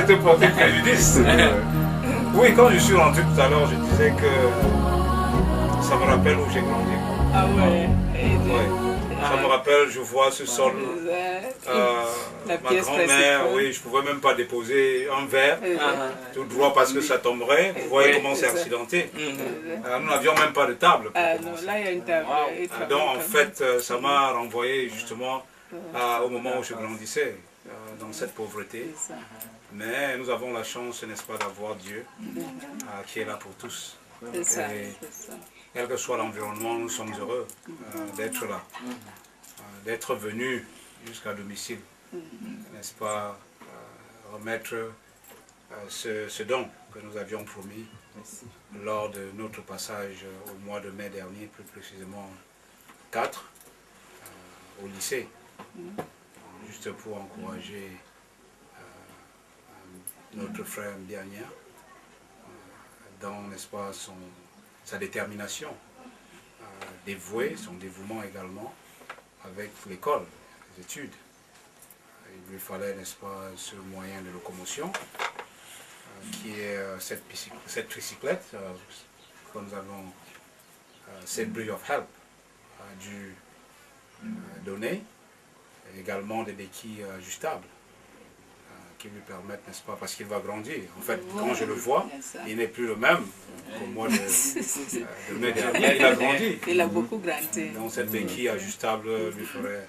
te porter préjudice. Oui, quand je suis rentré tout à l'heure, je disais que ça me rappelle où j'ai grandi. Ah ouais. Ça me rappelle, je vois ce sol. Ma grand-mère, oui, je ne pouvais même pas déposer un verre tout droit parce que ça tomberait. Vous voyez comment c'est accidenté. Nous n'avions même pas de table. Non, là, il y a une table. Donc, en fait, ça m'a renvoyé justement au moment où je grandissais, dans cette pauvreté. Mais nous avons la chance, n'est-ce pas, d'avoir Dieu qui est là pour tous. C'est ça. Quel que soit l'environnement, nous sommes heureux d'être là, d'être venus jusqu'à domicile, n'est-ce pas, remettre ce don que nous avions promis lors de notre passage au mois de mai dernier, plus précisément 4, au lycée, juste pour encourager notre frère Mbiania dans, n'est-ce pas, sa détermination, dévouée, son dévouement également avec l'école, les études. Il lui fallait, n'est-ce pas, ce moyen de locomotion qui est cette tricyclette que nous avons, cette Bridge of Help dû donner, et également des béquilles ajustables qui lui permettent, n'est-ce pas, parce qu'il va grandir. En fait, quand je le vois, il n'est plus le même qu'au mois de mai dernier. Il a grandi. Il a beaucoup grandi. Donc cette béquille ajustable lui ferait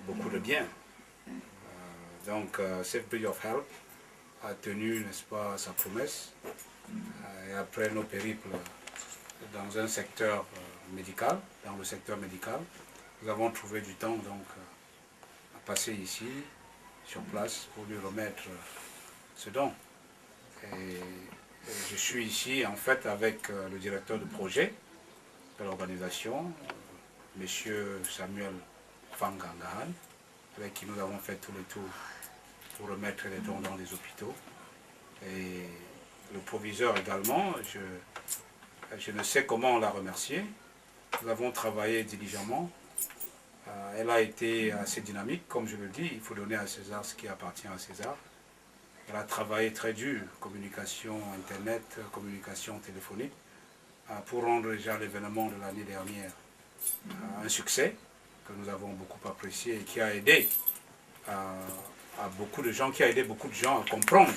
beaucoup de bien. Donc cette Bridge of Help a tenu, n'est-ce pas, sa promesse. Et après nos périples dans un secteur médical, dans le secteur médical, nous avons trouvé du temps donc à passer ici, sur place, pour lui remettre ce don. Et je suis ici en fait avec le directeur de projet de l'organisation, M. Samuel Fangangahan, avec qui nous avons fait tout le tour pour remettre les dons dans les hôpitaux. Et le proviseur également, je ne sais comment on l'a remercié. Nous avons travaillé diligemment. Elle a été assez dynamique, comme je le dis, il faut donner à César ce qui appartient à César. Elle a travaillé très dur, communication Internet, communication téléphonique, pour rendre déjà l'événement de l'année dernière un succès que nous avons beaucoup apprécié et qui a aidé à beaucoup de gens, qui a aidé beaucoup de gens à comprendre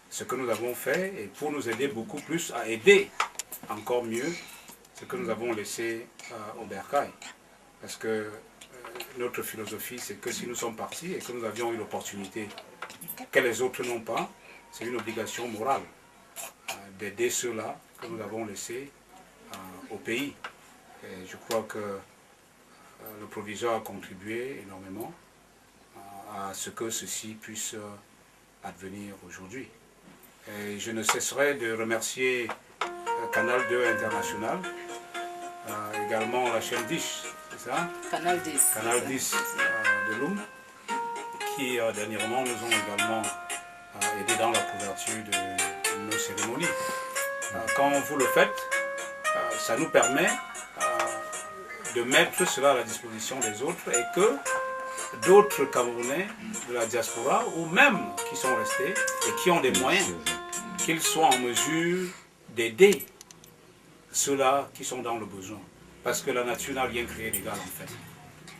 ce que nous avons fait et pour nous aider beaucoup plus à aider encore mieux ce que nous avons laissé au bercail. Parce que notre philosophie, c'est que si nous sommes partis et que nous avions eu l'opportunité que les autres n'ont pas, c'est une obligation morale d'aider ceux-là que nous avons laissés au pays. Et je crois que le proviseur a contribué énormément à ce que ceci puisse advenir aujourd'hui. Et je ne cesserai de remercier Canal 2 International, également la chaîne 10, c'est ça? Canal 10. Canal 10 de Loum, qui dernièrement nous ont également aidé dans la couverture de nos cérémonies. Quand vous le faites, ça nous permet de mettre cela à la disposition des autres et que d'autres Camerounais de la diaspora ou même qui sont restés et qui ont des moyens, qu'ils soient en mesure d'aider ceux-là qui sont dans le besoin. Parce que la nature n'a rien créé d'égal en fait.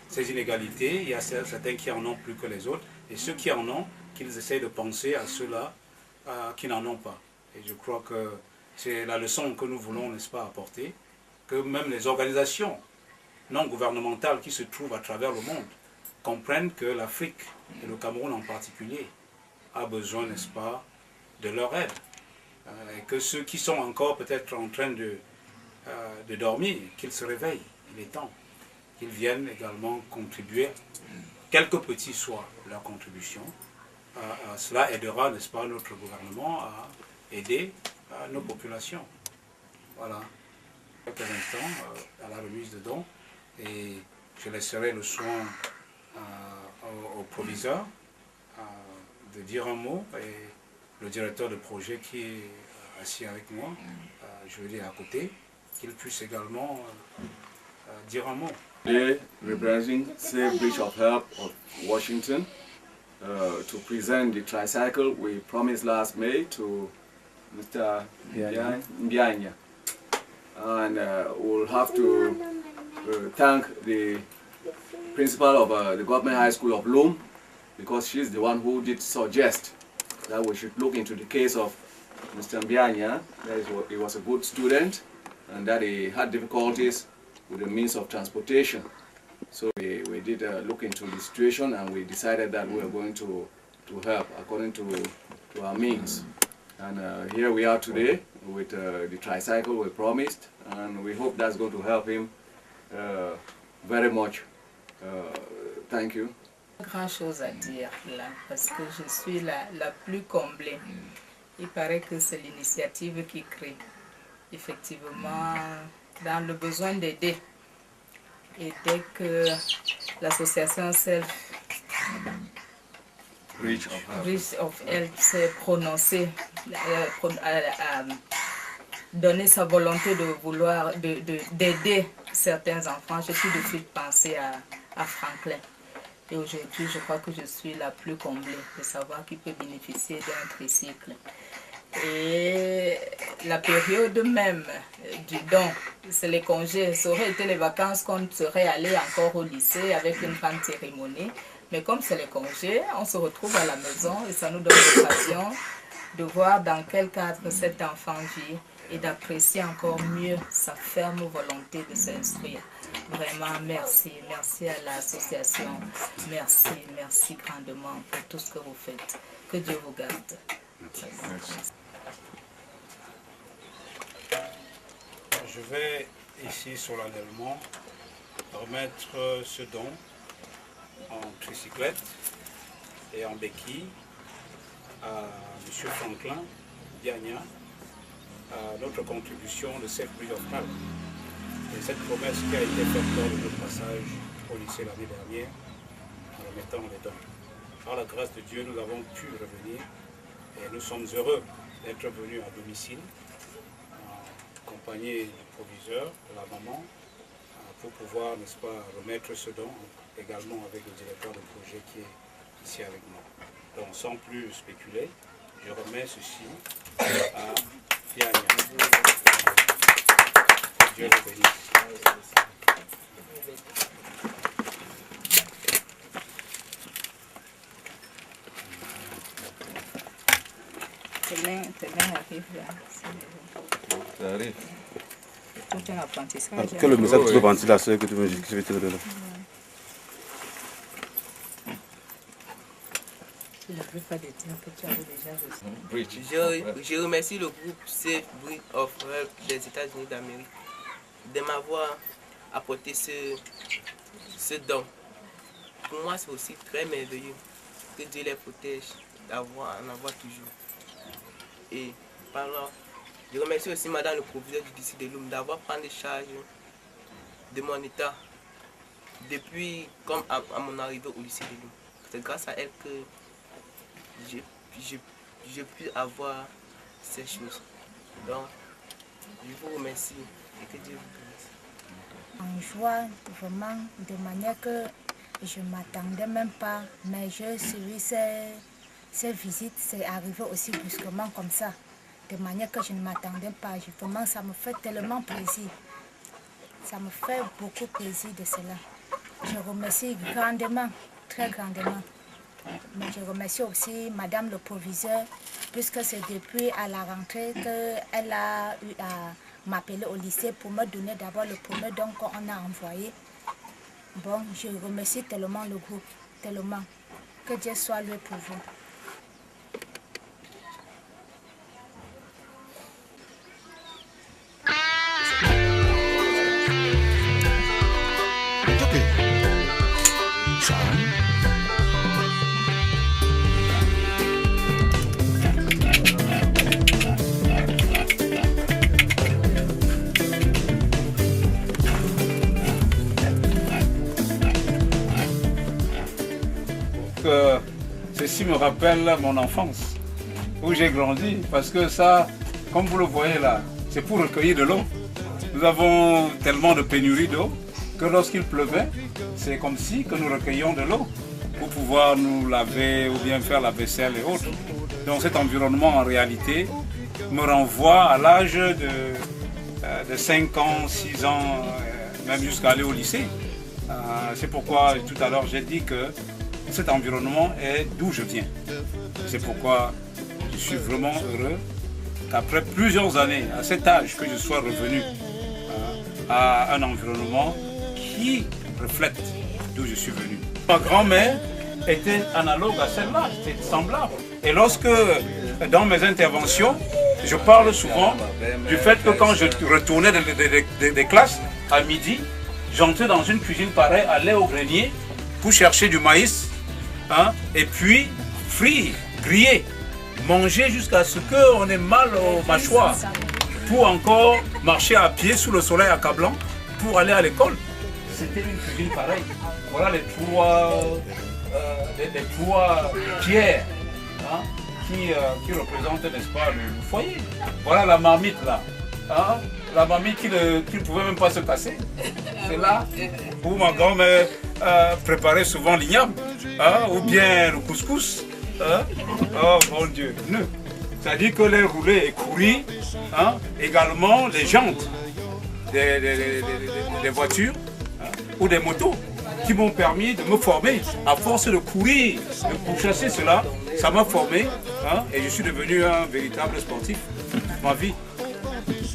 Ces inégalités, il y a certains qui en ont plus que les autres et ceux qui en ont, qu'ils essayent de penser à ceux-là qui n'en ont pas. Et je crois que c'est la leçon que nous voulons, n'est-ce pas, apporter, que même les organisations non gouvernementales qui se trouvent à travers le monde comprennent que l'Afrique, et le Cameroun en particulier, a besoin, n'est-ce pas, de leur aide. Et que ceux qui sont encore peut-être en train de dormir, qu'ils se réveillent, il est temps, qu'ils viennent également contribuer, quelque petit soit leur contribution. Cela aidera, n'est-ce pas, notre gouvernement à aider nos populations. Voilà. Quelques instants à la remise de dons et je laisserai le soin au proviseur de dire un mot et le directeur de projet qui est assis avec moi, je vais dire à côté, qu'il puisse également dire un mot. Today, representing Save Bridge of Help of Washington, to present the tricycle we promised last May to Mr. Mbianya. And we'll have to thank the principal of the Government High School of Loom, because she's the one who did suggest that we should look into the case of Mr. Mbianya. He was a good student and that he had difficulties with the means of transportation. So we did look into the situation, and we decided that we were going to help according to our means. And here we are today with the tricycle we promised, and we hope that's going to help him very much. Thank you. Grand chose à dire là, parce que je suis la plus comblée. Il paraît que c'est l'initiative qui crée. Effectivement, dans le besoin d'aider. Et dès que l'association Reach of Help s'est prononcée, donné sa volonté de vouloir d'aider certains enfants, j'ai tout de suite pensé à Franklin. Et aujourd'hui, je crois que je suis la plus comblée de savoir qu'il peut bénéficier d'un tricycle. Et la période même du don, c'est les congés. Ça aurait été les vacances qu'on serait allé encore au lycée avec une grande cérémonie. Mais comme c'est les congés, on se retrouve à la maison et ça nous donne l'occasion de voir dans quel cadre cet enfant vit et d'apprécier encore mieux sa ferme volonté de s'instruire. Vraiment, merci. Merci à l'association. Merci, merci grandement pour tout ce que vous faites. Que Dieu vous garde. Merci. Je vais ici solennellement remettre ce don en tricyclette et en béquille à M. Franklin Mbianya, à notre contribution de Safe Bridge of Help. Et cette promesse qui a été faite lors de notre passage au lycée l'année dernière, en remettant les dons. Par la grâce de Dieu, nous avons pu revenir et nous sommes heureux d'être venus à domicile, accompagnés du proviseur, de la maman, pour pouvoir, n'est-ce pas, remettre ce don, également avec le directeur de projet qui est ici avec moi. Donc, sans plus spéculer, je remets ceci à Mbianya. Dieu le bénisse. Télin arrive là. Ça arrive. Tout un apprentissage. Quel est le message de ventilation que tu veux te donner? Je remercie le groupe Safe Bridge of Help des États-Unis d'Amérique de m'avoir apporté ce don. Pour moi, c'est aussi très merveilleux. Que Dieu les protège en avoir toujours. Et par là, je remercie aussi Madame le proviseur du lycée de Loum d'avoir pris charge de mon état depuis comme à mon arrivée au lycée de Loum. C'est grâce à elle que j'ai pu avoir ces choses. Donc, je vous remercie et que Dieu vous bénisse. En joie, vraiment, de manière que je ne m'attendais même pas, mais j'ai suivi ces visites, c'est arrivé aussi brusquement comme ça, de manière que je ne m'attendais pas. Vraiment, ça me fait tellement plaisir. Ça me fait beaucoup plaisir de cela. Je remercie grandement, très grandement. Mais je remercie aussi Madame le proviseur, puisque c'est depuis à la rentrée qu'elle a eu à m'appeler au lycée pour me donner d'abord le premier don qu'on a envoyé. Bon, je remercie tellement le groupe, tellement. Que Dieu soit loué pour vous. Ceci me rappelle mon enfance, où j'ai grandi, parce que ça, comme vous le voyez là, c'est pour recueillir de l'eau. Nous avons tellement de pénurie d'eau que lorsqu'il pleuvait, c'est comme si que nous recueillions de l'eau. pour pouvoir nous laver ou bien faire la vaisselle et autres. Donc cet environnement en réalité me renvoie à l'âge de 5 ans, 6 ans, même jusqu'à aller au lycée. C'est pourquoi tout à l'heure j'ai dit que cet environnement est d'où je viens. C'est pourquoi je suis vraiment heureux qu'après plusieurs années, à cet âge, que je sois revenu à un environnement qui reflète d'où je suis venu. Ma grand-mère était analogue à celle-là, c'était semblable. Et lorsque, dans mes interventions, je parle souvent du fait que quand je retournais des classes à midi, j'entrais dans une cuisine pareille, aller au grenier pour chercher du maïs, et puis frire, griller, manger jusqu'à ce qu'on ait mal aux mâchoires, pour encore marcher à pied sous le soleil accablant pour aller à l'école. C'était une cuisine pareille. Voilà les trois pierres qui représentent, n'est-ce pas, le foyer. Voilà la marmite là. La marmite qui ne pouvait même pas se casser. C'est là où ma grand-mère préparait souvent l'igname, ou bien le couscous. Oh mon Dieu. C'est-à-dire que les roulés et courir, également les jantes des voitures ou des motos qui m'ont permis de me former. À force de courir, de pourchasser cela, ça m'a formé et je suis devenu un véritable sportif toute ma vie.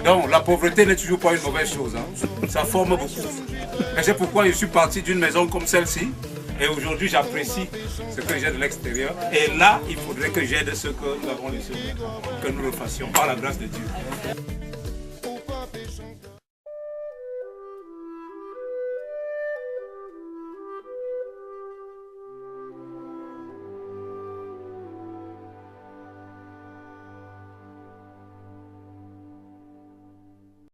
Donc la pauvreté n'est toujours pas une mauvaise chose, ça forme beaucoup. Et c'est pourquoi je suis parti d'une maison comme celle-ci et aujourd'hui j'apprécie ce que j'ai de l'extérieur. Et là, il faudrait que j'aide ceux que nous avons laissés, que nous le fassions par la grâce de Dieu.